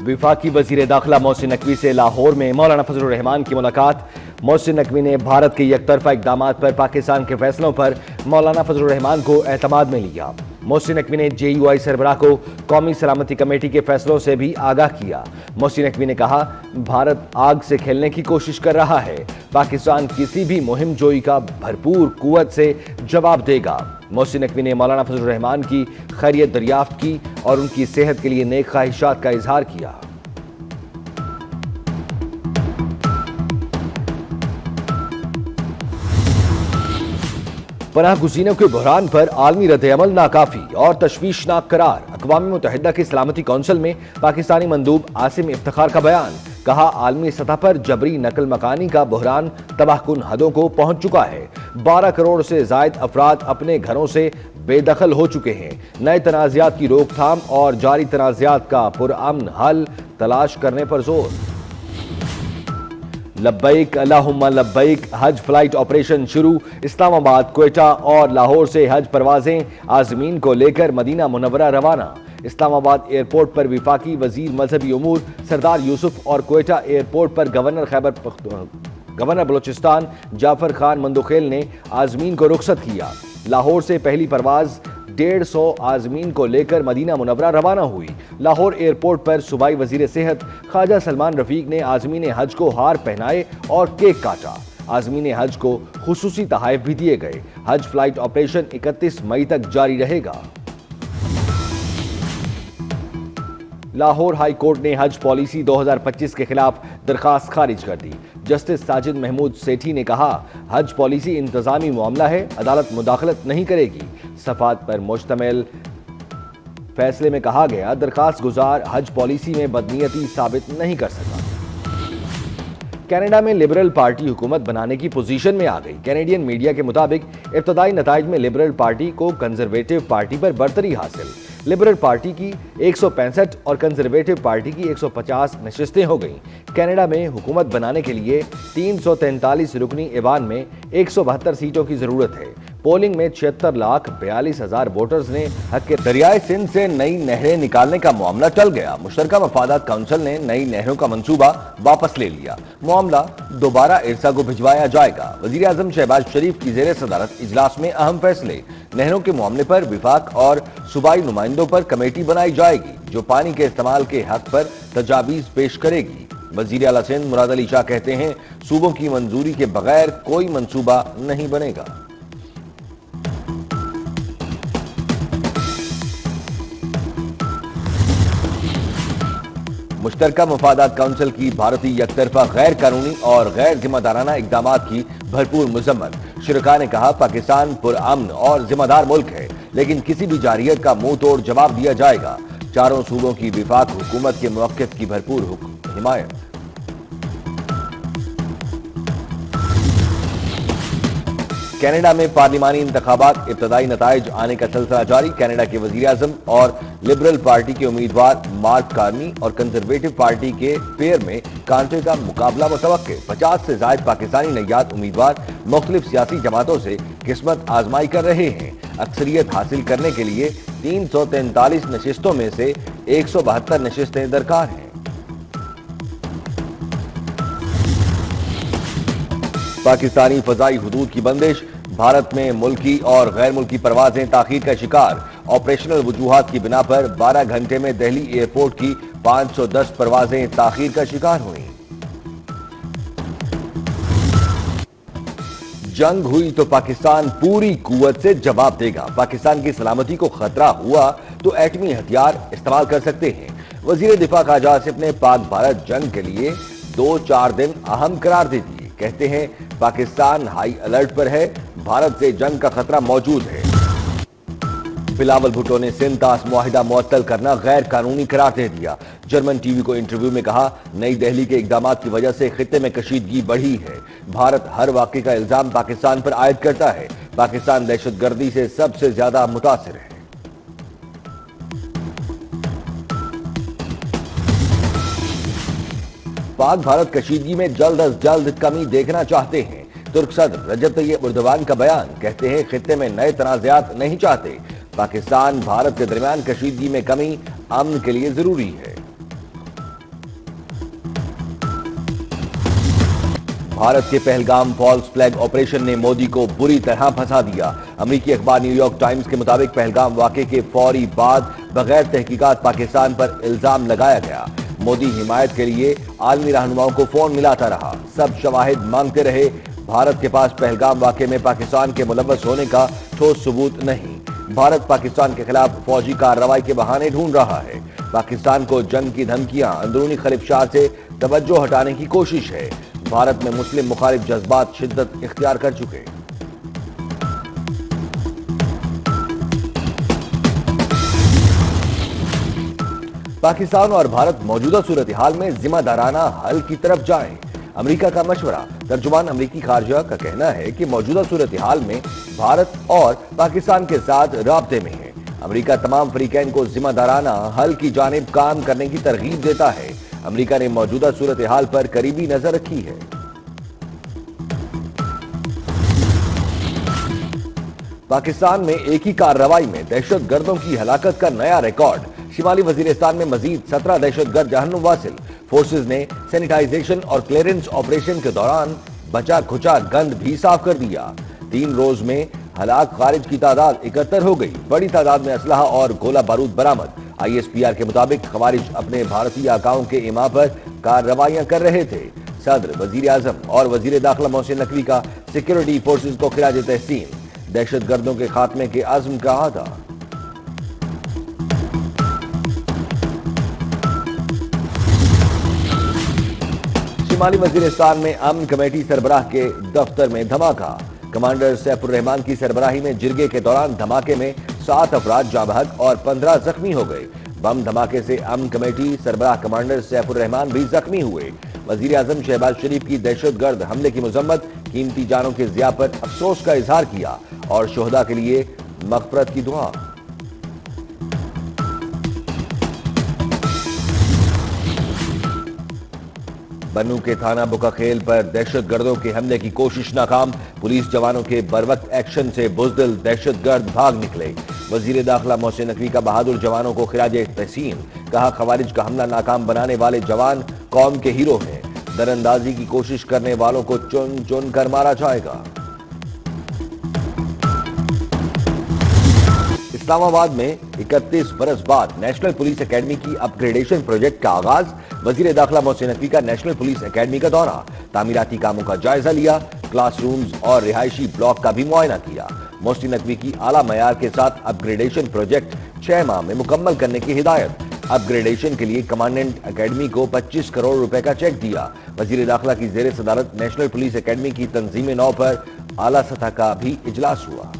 वफाकी वजीर दाखिला मोहसिन नकवी से लाहौर में मौलाना फजल रहमान की मुलाकात। मोहसिन नकवी ने भारत के यकतरफा इक़दामात पर पाकिस्तान के फैसलों पर मौलाना फजल रहमान को एतमाद में लिया। मोहसिन नकवी ने JUI सरबराह को कौमी सलामती कमेटी के फैसलों से भी आगाह किया। मोहसिन नकवी ने कहा, भारत आग से खेलने की कोशिश कर रहा है, पाकिस्तान किसी भी मुहिम जोई का भरपूर कुव्वत से जवाब देगा। मोहसिन नकवी ने मौलाना फजल रहमान की खैरियत दरियाफ्त की और उनकी सेहत के लिए नेक ख्वाहिशात का इजहार किया। पनाह गुज़ीनों के बहरान पर आलमी रद्द-ए-अमल नाकाफी और तशवीशनाक करार। अक़वाम मुत्तहिदा की सलामती कौंसिल में पाकिस्तानी मंदूब आसिम इफ्तिखार का बयान। कहा, आलमी सतह पर जबरी नकल मकानी का बहरान तबाहकुन हदों को पहुंच चुका है। 12 करोड़ से जायद अफराद अपने घरों से बेदखल हो चुके हैं। नए तनाज़ात की रोकथाम और जारी तनाज़ात का पुरअमन हल तलाश करने पर जोर। लब्बैक अल्लाहुम्मा लब्बैक हज फ्लाइट ऑपरेशन शुरू। इस्लामाबाद, क्वेटा और लाहौर से हज परवाजें आज़मीन को लेकर मदीना मुनव्वरा रवाना। इस्लामाबाद एयरपोर्ट पर वफाकी वजीर मजहबी उमूर सरदार यूसुफ और क्वेटा एयरपोर्ट पर गवर्नर बलोचिस्तान जाफर खान मंदोखेल ने आज़मीन को रुखसत किया। लाहौर से पहली परवाज 150 आज़मीन को लेकर मदीना मुनव्वरा रवाना हुई। लाहौर एयरपोर्ट पर सूबाई वजीर सेहत ख्वाजा सलमान रफीक ने आज़मीन हज को हार पहनाए और केक काटा। आज़मीन हज को खुसूसी तहाइफ भी दिए गए। हज फ्लाइट ऑपरेशन 31 मई तक जारी रहेगा। लाहौर हाई कोर्ट ने हज पॉलिसी 2025 के खिलाफ दरखास्त खारिज कर दी। जस्टिस साजिद महमूद सेठी ने कहा, हज पॉलिसी इंतजामी मामला है, अदालत मुदाखलत नहीं करेगी। सफात पर मुश्तमिल फैसले में कहा गया, दरखास्त गुजार हज पॉलिसी में बदनीयती साबित नहीं कर सका। कनाडा में लिबरल पार्टी हुकूमत बनाने की पोजीशन में आ गई। कैनेडियन मीडिया के मुताबिक इब्तदाई नताइज में लिबरल पार्टी को कंजर्वेटिव पार्टी पर बरतरी हासिल। लिबरल पार्टी की 165 और कंजर्वेटिव पार्टी की 150 नशिस्तें हो गईं। कनाडा में हुकूमत बनाने के लिए 343 रुकनी ऐवान में 172 सीटों की जरूरत है। पोलिंग में 76,42,000 वोटर्स ने हक के। दरियाए सिंध से नई नहरें निकालने का मामला टल गया। मुश्तरका मफादात काउंसिल ने नई नहरों का मंसूबा वापस ले लिया। मामला दोबारा इरसा को भिजवाया जाएगा। वजीर आजम शहबाज शरीफ की ज़ेर सदारत इजलास में अहम फैसले। नहरों के मामले पर विफाक और सूबाई नुमाइंदों पर कमेटी बनाई जाएगी, जो पानी के इस्तेमाल के हक पर तजावीज़ पेश करेगी। वजीर आला सिंध मुराद अली शाह कहते हैं, सूबों की मंजूरी के बगैर कोई मंसूबा नहीं बनेगा। मुश्तरका मफादात काउंसिल की भारतीय यकतरफा गैर कानूनी और गैर जिम्मेदाराना इक़दामात की भरपूर मज़म्मत। शुरका ने कहा, पाकिस्तान पुरअमन और जिम्मेदार मुल्क है, लेकिन किसी भी जारियत का मुंह तोड़ जवाब दिया जाएगा। चारों सूबों की विफाक हुकूमत के मौक़िफ़ की भरपूर हिमायत। कनाडा में पार्लिमानी इंतखाबात इब्तदाई नताइज आने का सिलसिला जारी। कनाडा के वजीर आज़म और लिबरल पार्टी के उम्मीदवार मार्क कार्नी और कंजर्वेटिव पार्टी के फेयर में कांटे का मुकाबला मुतवक्के। 50 से ज्यादा पाकिस्तानी नैयाद उम्मीदवार मुख्तलिफ सियासी जमातों से किस्मत आजमाई कर रहे हैं। अक्सरियत हासिल करने के लिए 343 नशिस्तों में से 172 नशिस्तें दरकार हैं। पाकिस्तानी फजाई हुदूद की बंदिश। भारत में मुल्की और गैर मुल्की परवाजें ताखीर का शिकार। ऑपरेशनल वजूहात की बिना पर 12 घंटे में दिल्ली एयरपोर्ट की 510 परवाजें ताखीर का शिकार हुई। जंग हुई तो पाकिस्तान पूरी कुव्वत से जवाब देगा। पाकिस्तान की सलामती को खतरा हुआ तो एटमी हथियार इस्तेमाल कर सकते हैं। वजीर दिफा ख्वाजा आसिफ ने पाक भारत जंग के लिए 2-4 दिन अहम करार दे दिए। कहते हैं, पाकिस्तान हाई अलर्ट पर है, भारत से जंग का खतरा मौजूद है। बिलावल भुट्टो ने सिंध तास मुआहिदा मुअत्तल करना गैर कानूनी करार दे दिया। जर्मन टीवी को इंटरव्यू में कहा, नई दिल्ली के इक़दामात की वजह से खित्ते में कशीदगी बढ़ी है। भारत हर वाक़े का इल्जाम पाकिस्तान पर आयद करता है। पाकिस्तान दहशतगर्दी से सबसे ज्यादा मुतासिर है। पाक भारत कशीदगी में जल्द अज जल्द कमी देखना चाहते हैं। तुर्क सदर रजब तय्यब एर्दोगान का बयान। कहते हैं, खित्ते में नए तनाज़ात नहीं चाहते। पाकिस्तान भारत के दरमियान कशीदगी में कमी अमन के लिए जरूरी है। भारत के पहलगाम फॉल्स फ्लैग ऑपरेशन ने मोदी को बुरी तरह फंसा दिया। अमेरिकी अखबार न्यूयॉर्क टाइम्स के मुताबिक पहलगाम वाकये के फौरी बाद बगैर तहकीकात पाकिस्तान पर इल्जाम लगाया गया। मोदी हिमायत के लिए आलमी रहनुमाओं को फोन मिलाता रहा, सब शवाहिद मांगते रहे। भारत के पास पहलगाम वाकये में पाकिस्तान के मुलव्वस होने का ठोस सबूत नहीं। भारत पाकिस्तान के खिलाफ फौजी कार्रवाई के बहाने ढूंढ रहा है। पाकिस्तान को जंग की धमकियां, अंदरूनी खलिफशार से तवज्जो हटाने की कोशिश है। भारत में मुस्लिम मुखालिफ जज्बात शिद्दत इख्तियार कर चुके। पाकिस्तान और भारत मौजूदा सूरत हाल में जिम्मेदाराना हल की तरफ जाएं। अमेरिका का मशवरा। तर्जुमान अमेरिकी खारजा का कहना है कि मौजूदा सूरत हाल में भारत और पाकिस्तान के साथ राब्ते में है। अमेरिका तमाम फरीकैन को जिम्मेदाराना हल की जानिब काम करने की तरगीब देता है। अमेरिका ने मौजूदा सूरत हाल पर करीबी नजर रखी है। पाकिस्तान में एक ही कार्रवाई में दहशत गर्दों की हलाकत का नया रिकॉर्ड। शिमाली वजीरिस्तान में मजीद 17 दहशतगर्द जहन्नुम वासिल। फोर्सेज ने सैनिटाइजेशन और क्लियरेंस ऑपरेशन के दौरान बचा खुचा गंद भी साफ कर दिया। 3 रोज में हलाक खारिज की तादाद 71 हो गई। बड़ी तादाद में असलहा और गोला बारूद बरामद। ISPR के मुताबिक खवारिज अपने भारतीय आकाओं के इमा पर कार्रवाइयां कर रहे थे। सदर, वजीर आजम और वजीर दाखिला मोहसिन नकवी का सिक्योरिटी फोर्सेज को खिराज तहसीन। दहशत गर्दों के खात्मे के आज़म का अहदा। शिमाली वजीरिस्तान में अमन कमेटी सरबराह के दफ्तर में धमाका। कमांडर सैफुर रहमान की सरबराही में जिरगे के दौरान धमाके में 7 अफराद जाँ बहक और 15 जख्मी हो गए। बम धमाके से अमन कमेटी सरबराह कमांडर सैफुर रहमान भी जख्मी हुए। वजीर आजम शहबाज शरीफ की दहशतगर्द हमले की मजम्मत, कीमती जानों के ज़िया पर अफसोस का इजहार किया और शुहदा के लिए मग़फ़िरत की दुआ। बन्नू के थाना बुकाखेल पर दहशतगर्दों के हमले की कोशिश नाकाम। पुलिस जवानों के बरवक्त एक्शन से बुज़दिल दहशतगर्द भाग निकले। वजीर दाखिला मोहसिन नकवी का बहादुर जवानों को खिराज तहसीन। कहा, खवारिज का हमला नाकाम बनाने वाले जवान कौम के हीरो हैं। दरअंदाजी की कोशिश करने वालों को चुन चुन कर मारा जाएगा। इस्लामाबाद में 31 बरस बाद नेशनल पुलिस एकेडमी की अपग्रेडेशन प्रोजेक्ट का आगाज। वजीर दाखिला मोहसिन नकवी का नेशनल पुलिस एकेडमी का दौरा, तामीराती कामों का जायजा लिया, क्लासरूम्स और रिहायशी ब्लॉक का भी मुआयना किया। मोहसिन नकवी की आला मयार के साथ अपग्रेडेशन प्रोजेक्ट 6 माह में मुकम्मल करने की हिदायत। अपग्रेडेशन के लिए कमांडेंट एकेडमी को 25 करोड़ रुपए का चेक दिया। वजीर दाखिला की जेर सदारत नेशनल पुलिस एकेडमी की तंजीम नौ पर आला सतह का भी इजलास हुआ।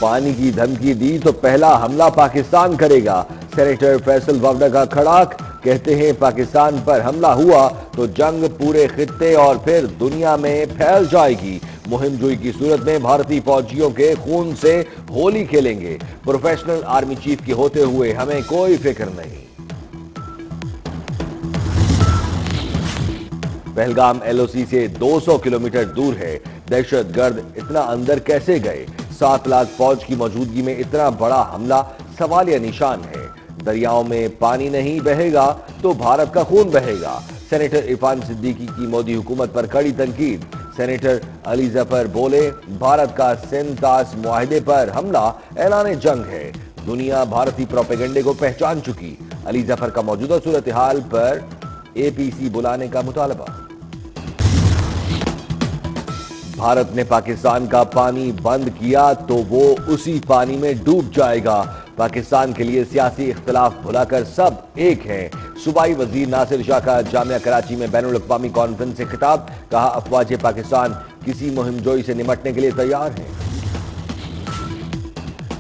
पानी की धमकी दी तो पहला हमला पाकिस्तान करेगा। सेनेटर फैसल वावडा का खड़ाक, कहते हैं पाकिस्तान पर हमला हुआ तो जंग पूरे खित्ते और फिर दुनिया में फैल जाएगी। मुहिम जोई की सूरत में भारतीय फौजियों के खून से होली खेलेंगे। प्रोफेशनल आर्मी चीफ के होते हुए हमें कोई फिक्र नहीं। पहलगाम LOC से 200 किलोमीटर दूर है। दहशतगर्द इतना अंदर कैसे गए? 7 लाख फौज की मौजूदगी में इतना बड़ा हमला सवालिया निशान है। दरियाओं में पानी नहीं बहेगा तो भारत का खून बहेगा। सेनेटर इरफान सिद्दीकी की मोदी हुकूमत पर कड़ी तनकीद। सेनेटर अली जफर बोले, भारत का सिंतास मुआहिदे पर हमला ऐलान जंग है। दुनिया भारतीय प्रोपेगेंडे को पहचान चुकी। अली जफर का मौजूदा सूरत हाल पर APC बुलाने का मुतालबा। भारत ने पाकिस्तान का पानी बंद किया तो वो उसी पानी में डूब जाएगा। पाकिस्तान के लिए सियासी इख्तिलाफ भुलाकर सब एक हैं। सूबाई वजीर नासिर शाह का जामिया कराची में बैनुल अक़वामी कॉन्फ्रेंस से खिताब। कहा, अफवाज पाकिस्तान किसी मुहिमजोई से निमटने के लिए तैयार हैं।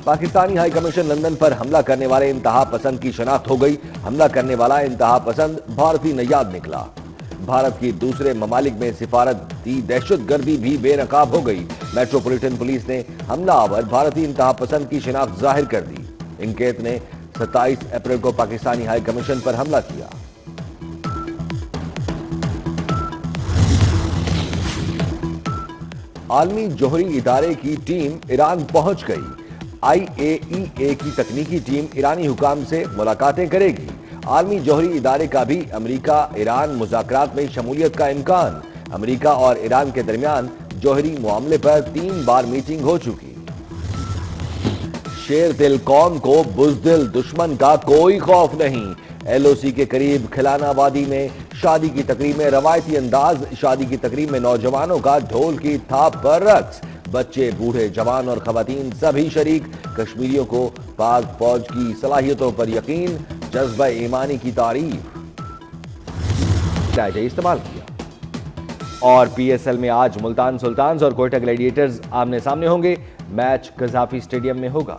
पाकिस्तानी हाई कमीशन लंदन पर हमला करने वाले इंतहा पसंद की शनाख्त हो गई। हमला करने वाला इंतहा पसंद भारतीय नयाद निकला। भारत की दूसरे ममालिक में सिफारती दहशतगर्दी भी बेनकाब हो गई। मेट्रोपॉलिटन पुलिस ने हमलावर भारतीय इंतहा पसंद की शिनाख्त जाहिर कर दी। इंकेत ने 27 अप्रैल को पाकिस्तानी हाई कमीशन पर हमला किया। आलमी जोहरी इदारे की टीम ईरान पहुंच गई। IAEA की तकनीकी टीम ईरानी हुकाम से मुलाकातें करेगी। عالمی جوہری ادارے کا بھی امریکہ ایران مذاکرات میں شمولیت کا امکان۔ امریکہ اور ایران کے درمیان جوہری معاملے پر 3 بار میٹنگ ہو چکی۔ شیر دل قوم کو بزدل دشمن کا کوئی خوف نہیں۔ ایل او سی کے قریب کھلانہ آبادی میں شادی کی تقریب میں روایتی انداز۔ شادی کی تقریب میں نوجوانوں کا ڈھول کی تھاپ پر رقص۔ بچے، بوڑھے، جوان اور خواتین سبھی شریک۔ کشمیریوں کو پاک فوج کی صلاحیتوں پر یقین، جذبہ ایمانی کی تعریف۔ استعمال کیا۔ اور پی ایس ایل میں آج ملتان سلطانز اور کوئٹہ گلیڈیٹرز آمنے سامنے ہوں گے۔ میچ قذافی اسٹیڈیم میں ہوگا۔